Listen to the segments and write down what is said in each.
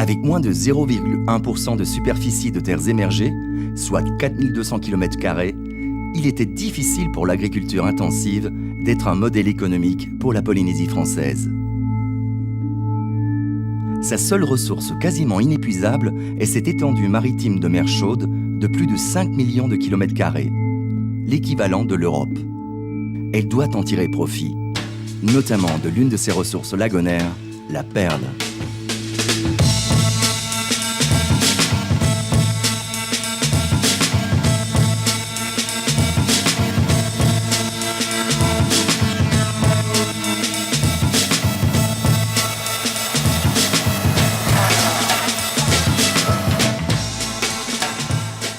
Avec moins de 0,1% de superficie de terres émergées, soit 4200 km², il était difficile pour l'agriculture intensive d'être un modèle économique pour la Polynésie française. Sa seule ressource quasiment inépuisable est cette étendue maritime de mer chaude de plus de 5 millions de km², l'équivalent de l'Europe. Elle doit en tirer profit, notamment de l'une de ses ressources lagonaires, la perle.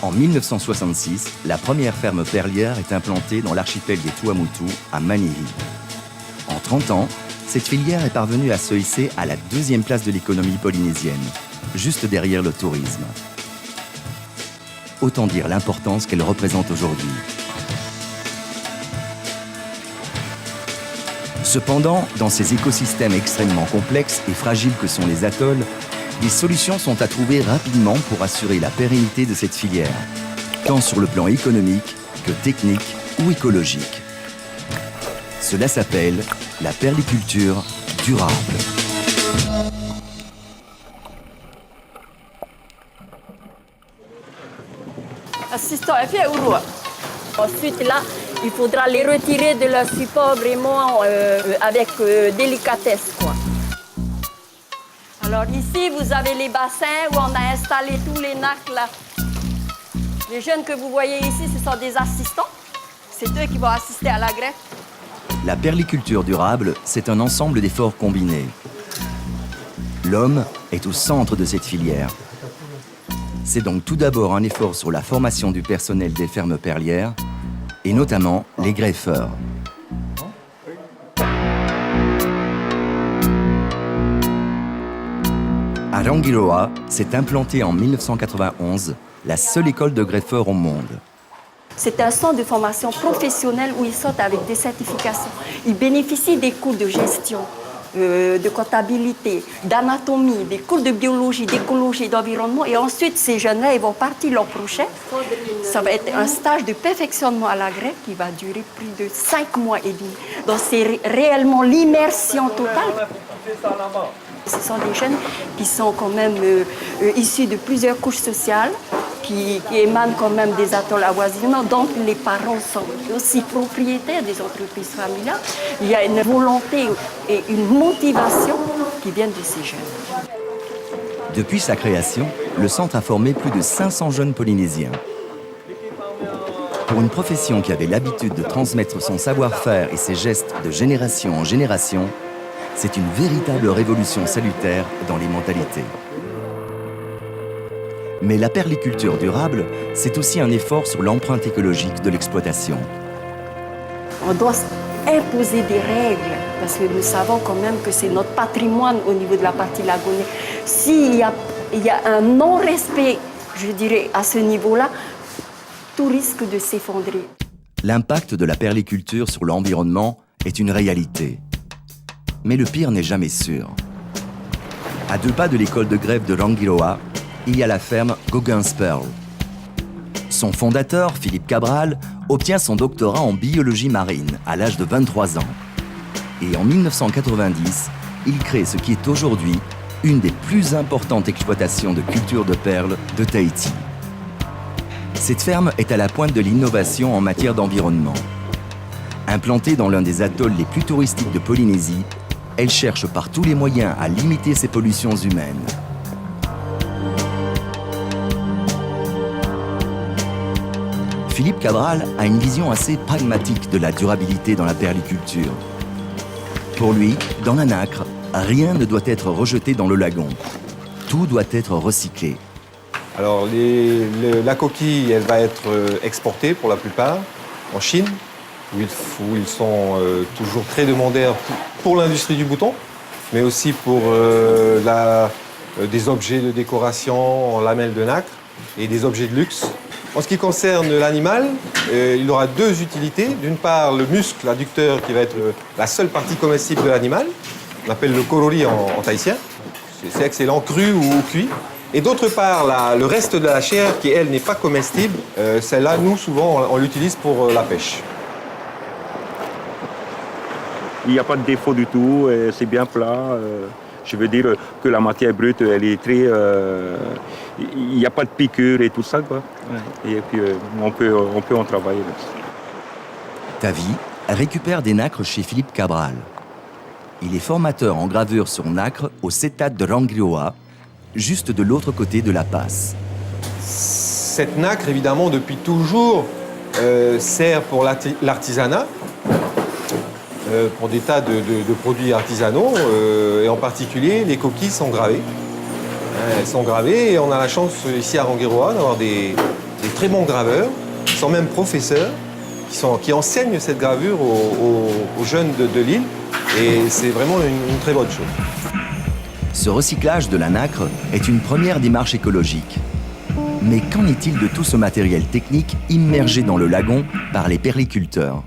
En 1966, la première ferme perlière est implantée dans l'archipel des Tuamotu, à Manihil. En 30 ans, cette filière est parvenue à se hisser à la 2e place de l'économie polynésienne, juste derrière le tourisme. Autant dire l'importance qu'elle représente aujourd'hui. Cependant, dans ces écosystèmes extrêmement complexes et fragiles que sont les atolls, des solutions sont à trouver rapidement pour assurer la pérennité de cette filière, tant sur le plan économique que technique ou écologique. Cela s'appelle la perliculture durable. Assistant effet au roi. Ensuite, là, il faudra les retirer de leur support vraiment avec délicatesse, quoi. Alors ici, vous avez les bassins où on a installé tous les nacs là. Les jeunes que vous voyez ici, ce sont des assistants. C'est eux qui vont assister à la greffe. La perliculture durable, c'est un ensemble d'efforts combinés. L'homme est au centre de cette filière. C'est donc tout d'abord un effort sur la formation du personnel des fermes perlières, et notamment les greffeurs. À Rangiroa s'est implantée en 1991 la seule école de greffeurs au monde. C'est un centre de formation professionnelle où ils sortent avec des certifications. Ils bénéficient des cours de gestion, de comptabilité, d'anatomie, des cours de biologie, d'écologie, d'environnement. Et ensuite, ces jeunes-là, ils vont partir l'an prochain. Ça va être un stage de perfectionnement à la greffe qui va durer plus de 5 mois et demi. Donc, c'est réellement l'immersion totale. Ce sont des jeunes qui sont quand même issus de plusieurs couches sociales, qui émanent quand même des atolls avoisinants. Donc les parents sont aussi propriétaires des entreprises familiales. Il y a une volonté et une motivation qui viennent de ces jeunes. Depuis sa création, le centre a formé plus de 500 jeunes Polynésiens. Pour une profession qui avait l'habitude de transmettre son savoir-faire et ses gestes de génération en génération, c'est une véritable révolution salutaire dans les mentalités. Mais la perliculture durable, c'est aussi un effort sur l'empreinte écologique de l'exploitation. On doit imposer des règles, parce que nous savons quand même que c'est notre patrimoine au niveau de la partie lagonaire. S'il y a un non-respect, je dirais, à ce niveau-là, tout risque de s'effondrer. L'impact de la perliculture sur l'environnement est une réalité. Mais le pire n'est jamais sûr. À 2 pas de l'école de greffe de Rangiroa, il y a la ferme Gauguin's Pearl. Son fondateur, Philippe Cabral, obtient son doctorat en biologie marine à l'âge de 23 ans. Et en 1990, il crée ce qui est aujourd'hui une des plus importantes exploitations de culture de perles de Tahiti. Cette ferme est à la pointe de l'innovation en matière d'environnement. Implantée dans l'un des atolls les plus touristiques de Polynésie, elle cherche par tous les moyens à limiter ses pollutions humaines. Philippe Cabral a une vision assez pragmatique de la durabilité dans la perliculture. Pour lui, dans la nacre, rien ne doit être rejeté dans le lagon. Tout doit être recyclé. Alors, la coquille, elle va être exportée pour la plupart en Chine, où ils sont toujours très demandeurs pour l'industrie du bouton, mais aussi pour des objets de décoration en lamelles de nacre et des objets de luxe. En ce qui concerne l'animal, il aura 2 utilités. D'une part, le muscle adducteur qui va être la seule partie comestible de l'animal, on appelle le korori en tahitien. C'est excellent, cru ou cuit. Et d'autre part, le reste de la chair, qui elle n'est pas comestible, celle-là, nous, souvent, on l'utilise pour la pêche. Il n'y a pas de défaut du tout, c'est bien plat. Je veux dire que la matière brute, elle est très... il n'y a pas de piqûre et tout ça, quoi. Et puis, on peut en travailler. Tavi récupère des nacres chez Philippe Cabral. Il est formateur en gravure sur nacre au CETAD de Rangiroa, juste de l'autre côté de la passe. Cette nacre, évidemment, depuis toujours, sert pour l'artisanat, pour des tas de produits artisanaux, et en particulier, les coquilles sont gravées. Elles sont gravées et on a la chance, ici à Rangiroa, d'avoir des très bons graveurs, qui sont même professeurs, qui enseignent cette gravure aux jeunes de l'île, et c'est vraiment une très bonne chose. Ce recyclage de la nacre est une première démarche écologique. Mais qu'en est-il de tout ce matériel technique immergé dans le lagon par les perliculteurs ?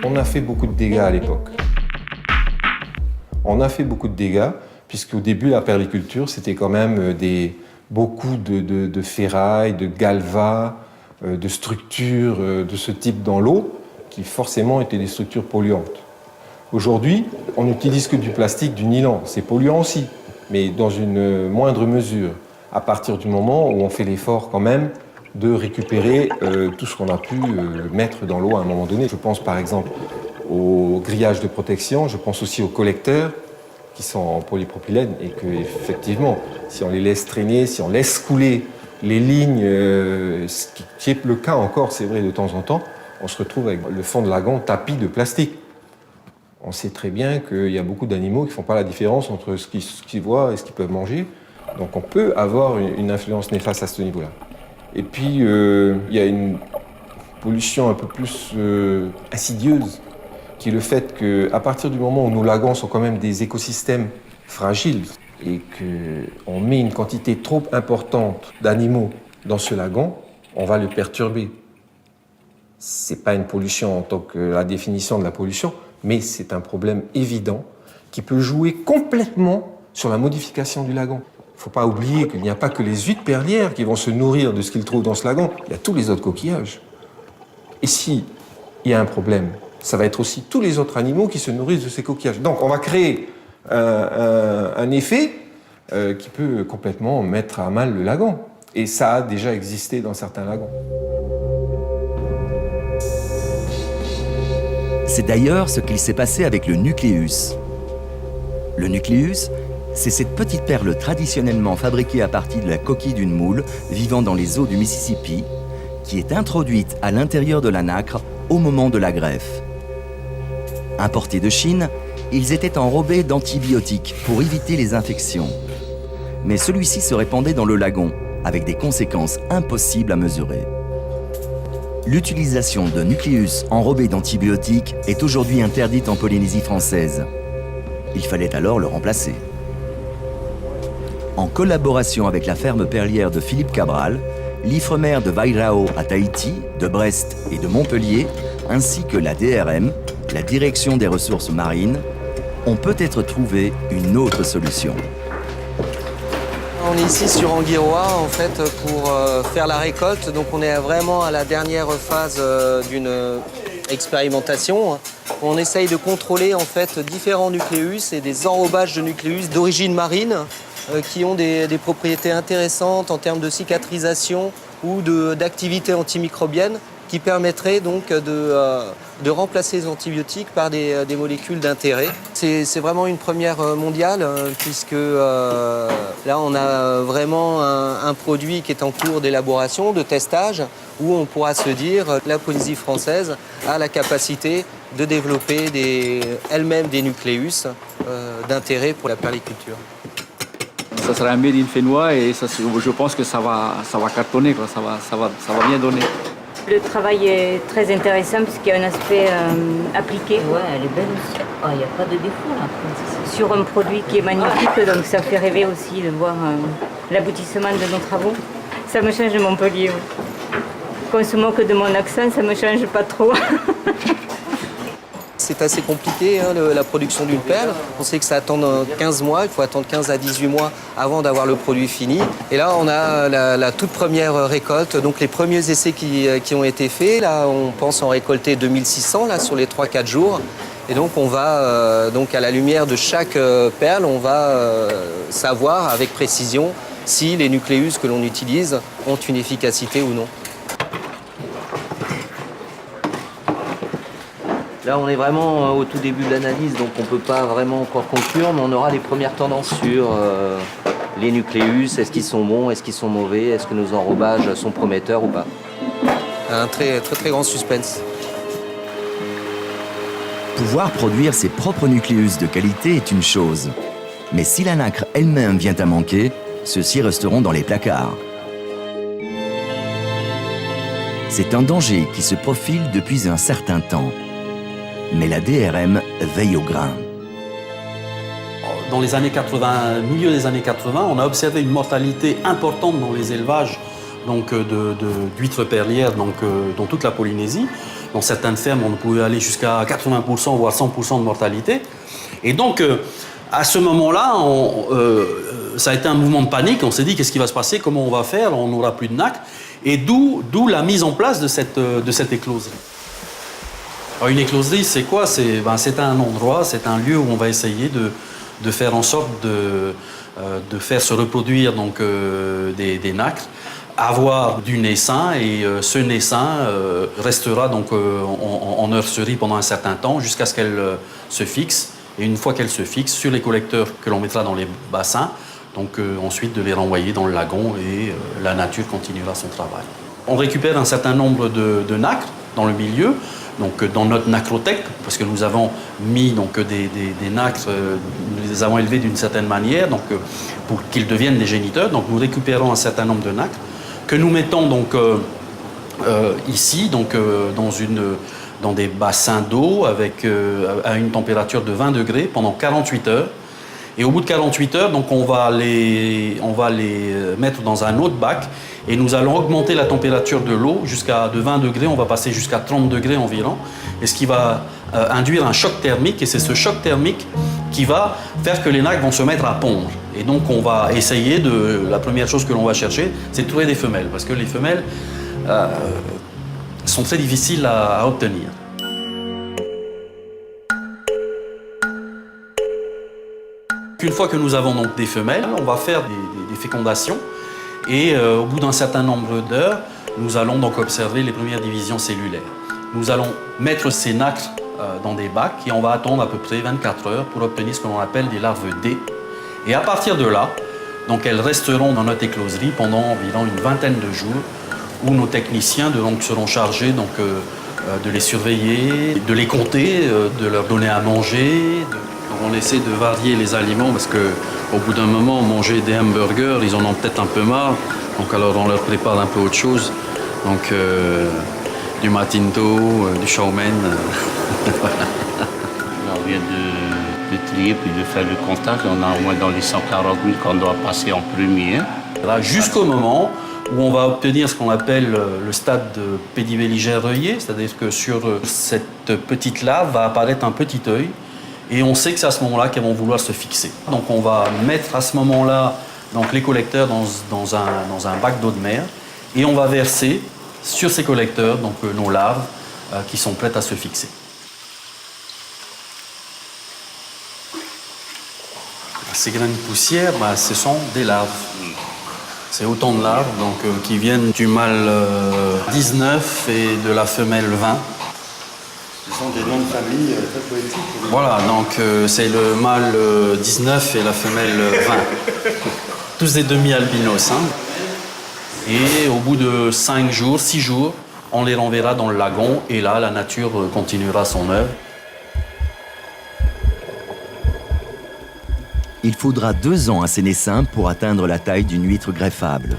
On a fait beaucoup de dégâts à l'époque. On a fait beaucoup de dégâts, puisqu'au début, la perliculture, c'était quand même beaucoup de ferraille, de galva, de structures de ce type dans l'eau, qui forcément étaient des structures polluantes. Aujourd'hui, on n'utilise que du plastique, du nylon. C'est polluant aussi, mais dans une moindre mesure, à partir du moment où on fait l'effort quand même de récupérer tout ce qu'on a pu mettre dans l'eau à un moment donné. Je pense par exemple aux grillages de protection, je pense aussi aux collecteurs qui sont en polypropylène et que effectivement, si on les laisse traîner, si on laisse couler les lignes, ce qui est le cas encore, c'est vrai, de temps en temps, on se retrouve avec le fond de lagon tapis de plastique. On sait très bien qu'il y a beaucoup d'animaux qui ne font pas la différence entre ce qu'ils voient et ce qu'ils peuvent manger. Donc on peut avoir une influence néfaste à ce niveau-là. Et puis, il y a une pollution un peu plus insidieuse, qui est le fait qu'à partir du moment où nos lagons sont quand même des écosystèmes fragiles et qu'on met une quantité trop importante d'animaux dans ce lagon, on va le perturber. Ce n'est pas une pollution en tant que la définition de la pollution, mais c'est un problème évident qui peut jouer complètement sur la modification du lagon. Il ne faut pas oublier qu'il n'y a pas que les huîtres perlières qui vont se nourrir de ce qu'ils trouvent dans ce lagon. Il y a tous les autres coquillages. Et s'il y a un problème, ça va être aussi tous les autres animaux qui se nourrissent de ces coquillages. Donc on va créer un effet qui peut complètement mettre à mal le lagon. Et ça a déjà existé dans certains lagons. C'est d'ailleurs ce qu'il s'est passé avec le nucléus. Le nucléus, c'est cette petite perle traditionnellement fabriquée à partir de la coquille d'une moule vivant dans les eaux du Mississippi, qui est introduite à l'intérieur de la nacre au moment de la greffe. Importés de Chine, ils étaient enrobés d'antibiotiques pour éviter les infections. Mais celui-ci se répandait dans le lagon, avec des conséquences impossibles à mesurer. L'utilisation de nucléus enrobés d'antibiotiques est aujourd'hui interdite en Polynésie française. Il fallait alors le remplacer. En collaboration avec la ferme perlière de Philippe Cabral, l'Ifremer de Vairao à Tahiti, de Brest et de Montpellier, ainsi que la DRM, la Direction des ressources marines, ont peut-être trouvé une autre solution. On est ici sur Rangiroa en fait pour faire la récolte, donc on est vraiment à la dernière phase d'une expérimentation. On essaye de contrôler en fait différents nucléus et des enrobages de nucléus d'origine marine qui ont des propriétés intéressantes en termes de cicatrisation ou d'activité antimicrobienne qui permettraient donc de remplacer les antibiotiques par des molécules d'intérêt. C'est vraiment une première mondiale puisque là on a vraiment un produit qui est en cours d'élaboration, de testage, où on pourra se dire la Polynésie française a la capacité de développer elle-même des nucléus d'intérêt pour la perliculture. Ça sera un made in fénois et ça, je pense que ça va cartonner, quoi. Ça va bien donner. Le travail est très intéressant puisqu'il y a un aspect appliqué. Ouais, elle est belle aussi. Il n'y a pas de défaut là. Sur un produit qui est magnifique, donc ça fait rêver aussi de voir l'aboutissement de nos travaux. Ça me change de Montpellier. Ouais. qu'on se moque de mon accent, ça ne me change pas trop. C'est assez compliqué, hein, la production d'une perle. On sait que ça attend 15 mois, il faut attendre 15 à 18 mois avant d'avoir le produit fini. Et là, on a la toute première récolte, donc les premiers essais qui ont été faits. Là, on pense en récolter 2600 là, sur les 3-4 jours. Et donc, on va, donc à la lumière de chaque perle, on va savoir avec précision si les nucléus que l'on utilise ont une efficacité ou non. Là, on est vraiment au tout début de l'analyse, donc on ne peut pas vraiment encore conclure, mais on aura les premières tendances sur les nucléus. Est-ce qu'ils sont bons, est-ce qu'ils sont mauvais, est-ce que nos enrobages sont prometteurs ou pas. Un très grand suspense. Pouvoir produire ses propres nucléus de qualité est une chose. Mais si la nacre elle-même vient à manquer, ceux-ci resteront dans les placards. C'est un danger qui se profile depuis un certain temps. Mais la DRM veille au grain. Dans les années 80, milieu des années 80, on a observé une mortalité importante dans les élevages d'huîtres perlières dans toute la Polynésie. Dans certaines fermes, on pouvait aller jusqu'à 80%, voire 100% de mortalité. Et donc, à ce moment-là, ça a été un mouvement de panique. On s'est dit, qu'est-ce qui va se passer? Comment on va faire? On n'aura plus de nacre. Et d'où la mise en place de cette écloserie. Alors, une écloserie, c'est quoi? C'est un endroit, c'est un lieu où on va essayer de faire en sorte de faire se reproduire des nacres, avoir du naissain, et ce naissain restera en nurserie pendant un certain temps jusqu'à ce qu'elle se fixe. Et une fois qu'elle se fixe, sur les collecteurs que l'on mettra dans les bassins, ensuite de les renvoyer dans le lagon, et la nature continuera son travail. On récupère un certain nombre de nacres dans le milieu, dans notre nacrothèque, parce que nous avons mis des nacres, nous les avons élevés d'une certaine manière, pour qu'ils deviennent des géniteurs. Donc nous récupérons un certain nombre de nacres que nous mettons ici, dans des bassins d'eau à une température de 20 degrés pendant 48 heures. Et au bout de 48 heures, on va les mettre dans un autre bac, et nous allons augmenter la température de l'eau de 20 degrés, on va passer jusqu'à 30 degrés environ, et ce qui va induire un choc thermique, et c'est ce choc thermique qui va faire que les nacres vont se mettre à pondre. Et donc on va essayer la première chose que l'on va chercher, c'est de trouver des femelles, parce que les femelles sont très difficiles à obtenir. Une fois que nous avons des femelles, on va faire des fécondations, et au bout d'un certain nombre d'heures, nous allons observer les premières divisions cellulaires. Nous allons mettre ces nacres dans des bacs, et on va attendre à peu près 24 heures pour obtenir ce que l'on appelle des larves D. Et à partir de là, elles resteront dans notre écloserie pendant environ une vingtaine de jours, où nos techniciens seront chargés de les surveiller, de les compter, de leur donner à manger. On essaie de varier les aliments, parce qu'au bout d'un moment, manger des hamburgers, ils en ont peut-être un peu marre. Alors on leur prépare un peu autre chose. Du matinto, du chow mein. On vient de trier puis de faire le comptage. On a au moins dans les 140 000 qu'on doit passer en premier. Là, jusqu'au moment où on va obtenir ce qu'on appelle le stade de pédivéligère œillet, c'est-à-dire que sur cette petite larve va apparaître un petit œil. Et on sait que c'est à ce moment-là qu'elles vont vouloir se fixer. Donc on va mettre à ce moment-là les collecteurs dans un bac d'eau de mer, et on va verser sur ces collecteurs nos larves qui sont prêtes à se fixer. Ces graines de poussière, ce sont des larves. C'est autant de larves qui viennent du mâle 19 et de la femelle 20. Ce sont des noms de famille très poétiques. Voilà, c'est le mâle 19 et la femelle 20. Tous des demi-albinos. Et au bout de 5 jours, 6 jours, on les renverra dans le lagon, et là, la nature continuera son œuvre. Il faudra 2 ans à ces naissins pour atteindre la taille d'une huître greffable.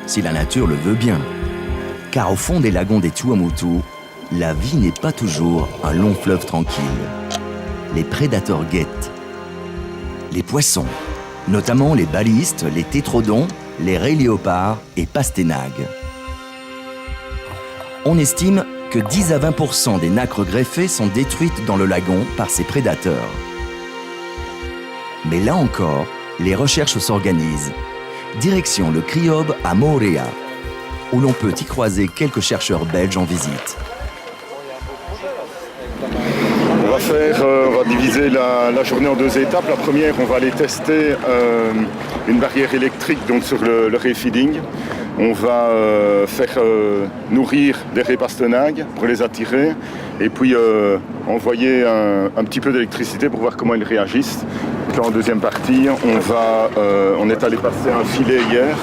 Si la nature le veut bien. Car au fond des lagons des Tuamotu, la vie n'est pas toujours un long fleuve tranquille. Les prédateurs guettent. Les poissons, notamment les balistes, les tétrodons, les raies léopards et pastenagues. On estime que 10 à 20% des nacres greffées sont détruites dans le lagon par ces prédateurs. Mais là encore, les recherches s'organisent. Direction le Criob à Moorea, où l'on peut y croiser quelques chercheurs belges en visite. On va diviser la journée en 2 étapes. La première, on va aller tester une barrière électrique donc sur le refeeding. On va faire nourrir des raies pastenagues pour les attirer et puis envoyer un petit peu d'électricité pour voir comment ils réagissent. Puis en deuxième partie, on est allé passer un filet hier,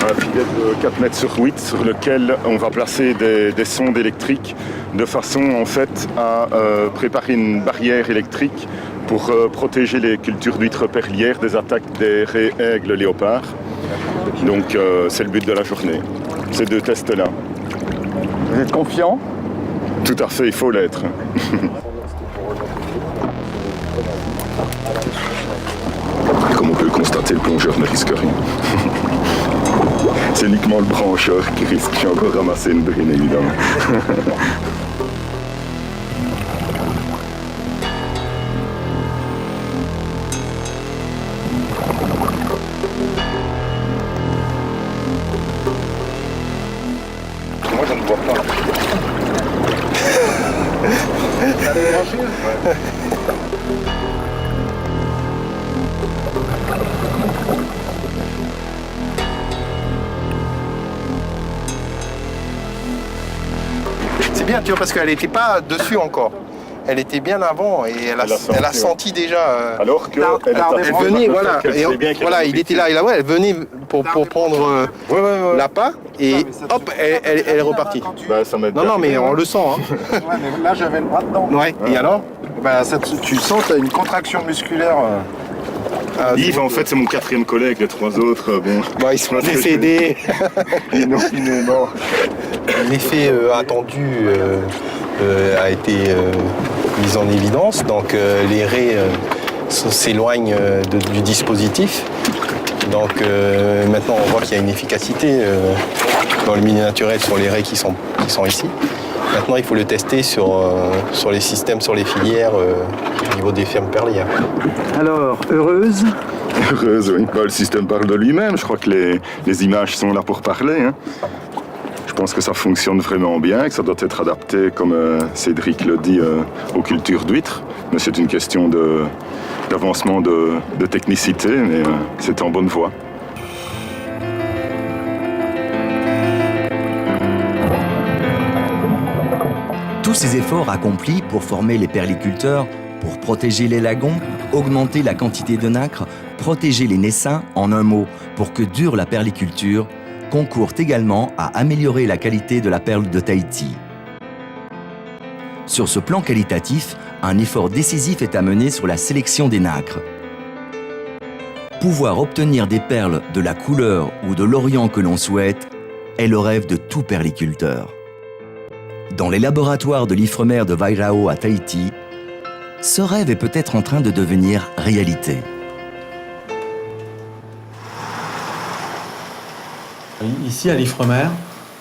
un filet de 4 mètres sur 8 sur lequel on va placer des sondes électriques de façon en fait à préparer une barrière électrique pour protéger les cultures d'huîtres perlières des attaques des raies, aigles, léopards. Donc c'est le but de la journée, ces 2 tests-là. Vous êtes confiant? Tout à fait, il faut l'être. Comme on peut le constater, le plongeur ne risque rien. C'est uniquement le brancheur qui risque. J'ai encore ramassé une brine, évidemment. Moi, je ne vois pas. C'est bien, tu vois, parce qu'elle n'était pas dessus encore. Elle était bien avant et elle a senti déjà. Alors que elle venait, voilà, et il était là, et là, ouais, elle venait pour prendre l'appât et hop, elle est repartie. Non, mais on le sent. Hein. Ouais, mais là, j'avais le bras dedans. Ouais. Et alors tu sens, tu as une contraction musculaire. Yves, en fait, c'est mon 4e collègue, les 3 autres, bon... ils sont décédés. Il est mort. L'effet attendu a été mis en évidence, donc les raies s'éloignent du dispositif. Donc maintenant, on voit qu'il y a une efficacité dans le milieu naturel sur les raies qui sont ici. Maintenant, il faut le tester sur les systèmes, sur les filières, au niveau des fermes perlières. Alors, heureuse? Heureuse, oui. Le système parle de lui-même. Je crois que les images sont là pour parler. Hein. Je pense que ça fonctionne vraiment bien, que ça doit être adapté, comme Cédric le dit, aux cultures d'huîtres. Mais c'est une question d'avancement de technicité, mais c'est en bonne voie. Tous ces efforts accomplis pour former les perliculteurs, pour protéger les lagons, augmenter la quantité de nacre, protéger les naissins, en un mot, pour que dure la perliculture, concourent également à améliorer la qualité de la perle de Tahiti. Sur ce plan qualitatif, un effort décisif est à mener sur la sélection des nacres. Pouvoir obtenir des perles de la couleur ou de l'orient que l'on souhaite est le rêve de tout perliculteur. Dans les laboratoires de l'Ifremer de Wairao à Tahiti, ce rêve est peut-être en train de devenir réalité. Ici à l'Ifremer,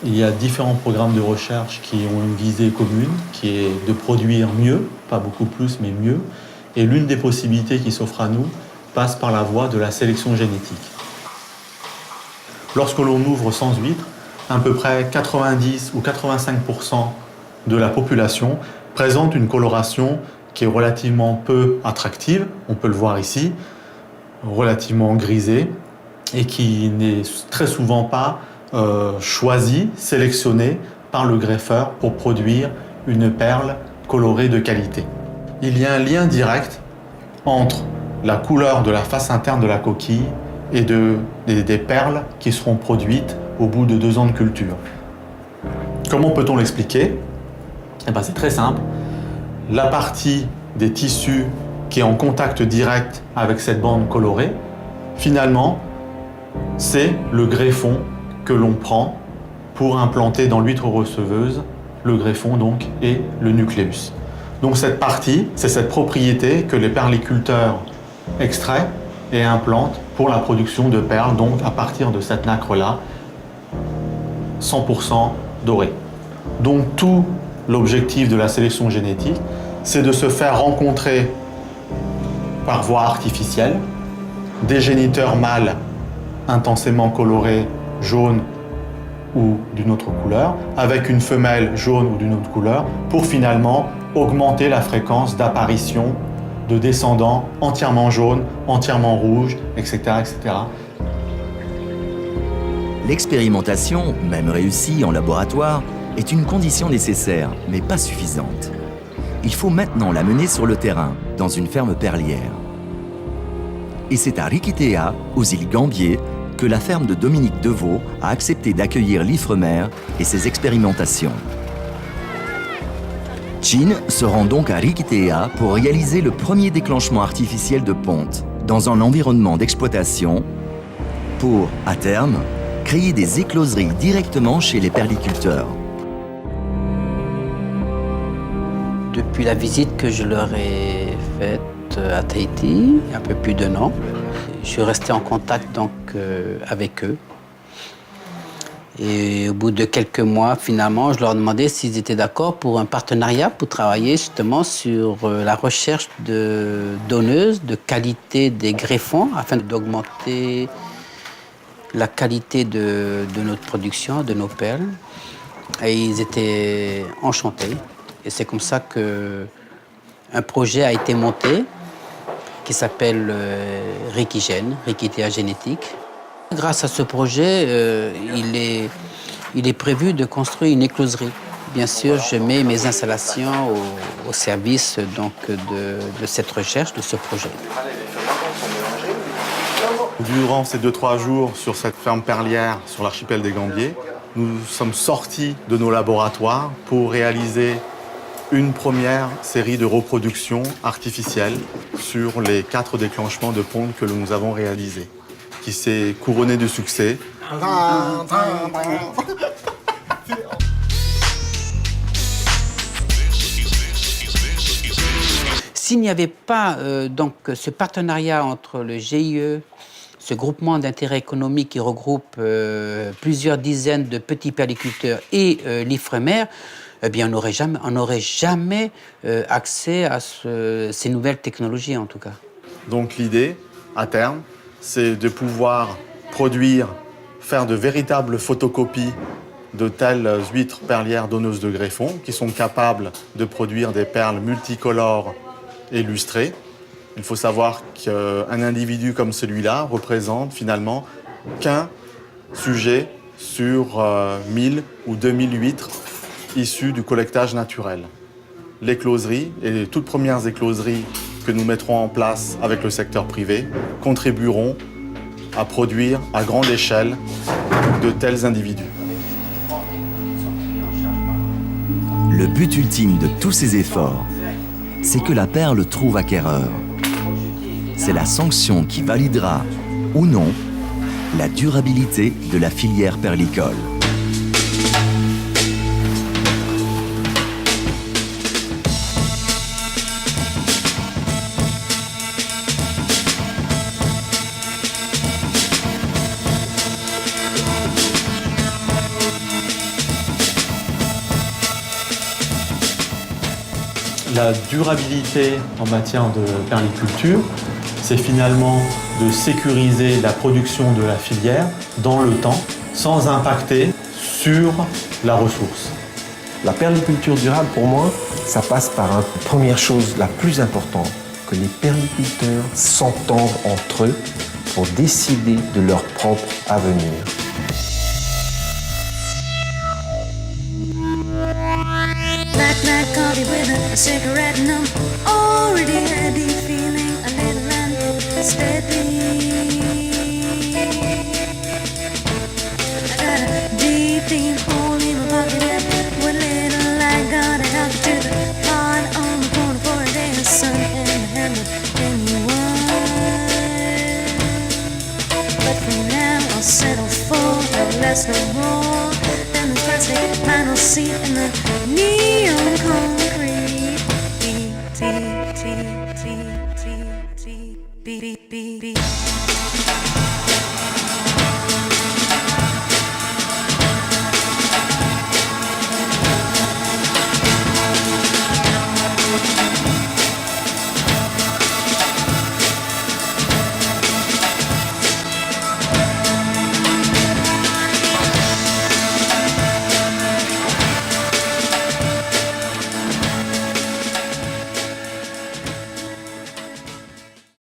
il y a différents programmes de recherche qui ont une visée commune, qui est de produire mieux, pas beaucoup plus, mais mieux. Et l'une des possibilités qui s'offre à nous passe par la voie de la sélection génétique. Lorsque l'on ouvre 100 huîtres, à peu près 90 ou 85% de la population présente une coloration qui est relativement peu attractive, on peut le voir ici, relativement grisée, et qui n'est très souvent pas choisie, sélectionnée par le greffeur pour produire une perle colorée de qualité. Il y a un lien direct entre la couleur de la face interne de la coquille et des perles qui seront produites au bout de 2 ans de culture. Comment peut-on l'expliquer? C'est très simple. La partie des tissus qui est en contact direct avec cette bande colorée, finalement, c'est le greffon que l'on prend pour implanter dans l'huître receveuse, le greffon donc et le nucléus. Donc cette partie, c'est cette propriété que les perliculteurs extraient et implantent pour la production de perles, donc à partir de cette nacre-là, 100% dorée. Donc tout l'objectif de la sélection génétique, c'est de se faire rencontrer par voie artificielle des géniteurs mâles intensément colorés, jaunes ou d'une autre couleur, avec une femelle jaune ou d'une autre couleur, pour finalement augmenter la fréquence d'apparition de descendants entièrement jaunes, entièrement rouges, etc., etc. L'expérimentation, même réussie en laboratoire, est une condition nécessaire, mais pas suffisante. Il faut maintenant la mener sur le terrain, dans une ferme perlière. Et c'est à Riquitea, aux îles Gambier, que la ferme de Dominique Deveau a accepté d'accueillir l'Ifremer et ses expérimentations. Chin se rend donc à Riquitea pour réaliser le premier déclenchement artificiel de ponte dans un environnement d'exploitation pour, à terme, créer des écloseries directement chez les perliculteurs. Depuis la visite que je leur ai faite à Tahiti, il y a un peu plus d'1 an, je suis resté en contact donc, avec eux. Et au bout de quelques mois, finalement, je leur ai demandé s'ils étaient d'accord pour un partenariat pour travailler justement sur la recherche de donneuses, de qualité des greffons, afin d'augmenter la qualité de notre production, de nos perles. Et ils étaient enchantés. Et c'est comme ça qu'un projet a été monté qui s'appelle Riquitea Génétique. Grâce à ce projet, il est prévu de construire une écloserie. Bien sûr, je mets mes installations au service donc, de cette recherche, de ce projet. Durant ces 2-3 jours sur cette ferme perlière sur l'archipel des Gambiers, nous sommes sortis de nos laboratoires pour réaliser une première série de reproductions artificielles sur les 4 déclenchements de ponte que nous avons réalisés, qui s'est couronné de succès. S'il n'y avait pas donc, ce partenariat entre le GIE, ce groupement d'intérêt économique qui regroupe plusieurs dizaines de petits perliculteurs et l'Ifremer, eh bien, on n'aurait jamais accès à ces nouvelles technologies, en tout cas. Donc l'idée, à terme, c'est de pouvoir produire, faire de véritables photocopies de telles huîtres perlières donneuses de greffons qui sont capables de produire des perles multicolores et lustrées. Il faut savoir qu'un individu comme celui-là représente finalement qu'un sujet sur 1000 ou 2000 huîtres issues du collectage naturel. L'écloserie et les toutes premières écloseries que nous mettrons en place avec le secteur privé contribueront à produire à grande échelle de tels individus. Le but ultime de tous ces efforts, c'est que la perle trouve acquéreur. C'est la sanction qui validera, ou non, la durabilité de la filière perlicole. La durabilité en matière de perliculture, c'est finalement de sécuriser la production de la filière dans le temps, sans impacter sur la ressource. La perliculture durable, pour moi, ça passe par une première chose la plus importante, que les perliculteurs s'entendent entre eux pour décider de leur propre avenir. Black coffee with a cigarette and I'm already feeling a little unsteady. I got a deep hole in my pocket and one little light got it out to the pond on the corner for a day of sun and I haven't anyone. But for now I'll settle for less no more than the plastic vinyl seat and the neon concrete.